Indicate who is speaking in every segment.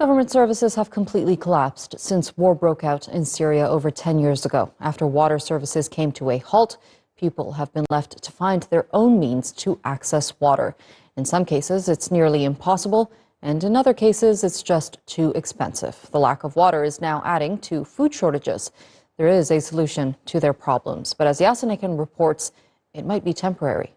Speaker 1: Government services have completely collapsed since war broke out in Syria over 10 years ago. After water services came to a halt, people have been left to find their own means to access water. In some cases, it's nearly impossible, and in other cases, it's just too expensive. The lack of water is now adding to food shortages. There is a solution to their problems, but as Haziran reports, it might be temporary.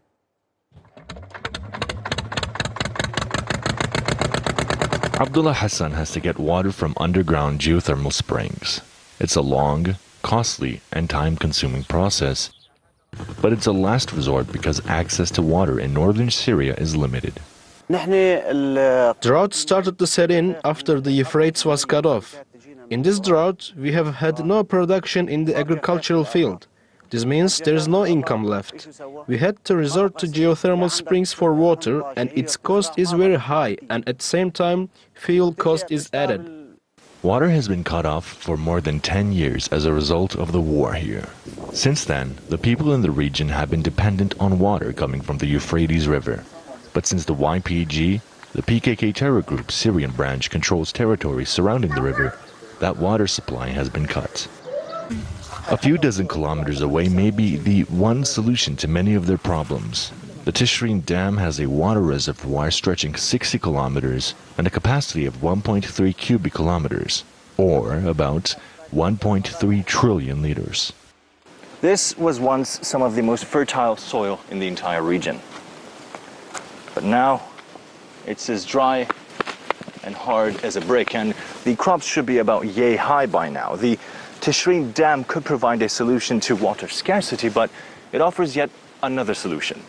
Speaker 2: Abdullah Hassan has to get water from underground geothermal springs. It's a long, costly, and time-consuming process, but it's a last resort because access to water in northern Syria is limited.
Speaker 3: Drought started to set in after the Euphrates was cut off. In this drought, we have had no production in the agricultural field. This means there is no income left. We had to resort to geothermal springs for water, and its cost is very high, and at the same time, fuel cost is added.
Speaker 2: Water has been cut off for more than 10 years as a result of the war here. Since then, the people in the region have been dependent on water coming from the Euphrates River. But since the YPG, the PKK terror group's Syrian branch, controls territory surrounding the river, that water supply has been cut. A few dozen kilometers away may be the one solution to many of their problems. The Haziran Dam has a water reservoir stretching 60 kilometers and a capacity of 1.3 cubic kilometers, or about 1.3 trillion liters.
Speaker 4: This was once some of the most fertile soil in the entire region. But now it's as dry and hard as a brick, and the crops should be about yay high by now. The Haziran Dam could provide a solution to water scarcity, but it offers yet another solution.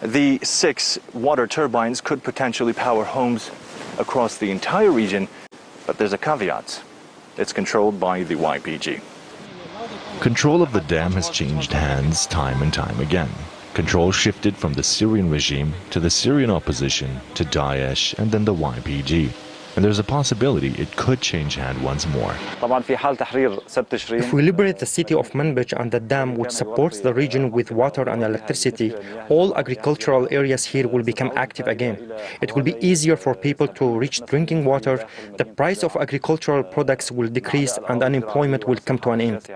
Speaker 4: The 6 water turbines could potentially power homes across the entire region, but there's a caveat. It's controlled by the YPG.
Speaker 2: Control of the dam has changed hands time and time again. Control shifted from the Syrian regime to the Syrian opposition to Daesh and then the YPG. And there's a possibility it could change hand once more.
Speaker 5: If we liberate the city of Manbij and the dam, which supports the region with water and electricity, all agricultural areas here will become active again. It will be easier for people to reach drinking water, the price of agricultural products will decrease, and unemployment will come to an end.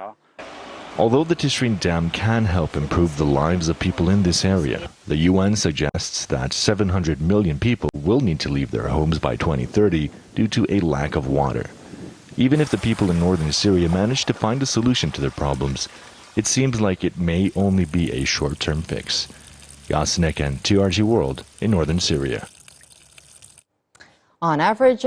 Speaker 2: Although the Haziran Dam can help improve the lives of people in this area, the UN suggests that 700 million people will need to leave their homes by 2030 due to a lack of water. Even if the people in northern Syria manage to find a solution to their problems, it seems like it may only be a short-term fix. Haziran, TRG World in northern Syria.
Speaker 1: On average,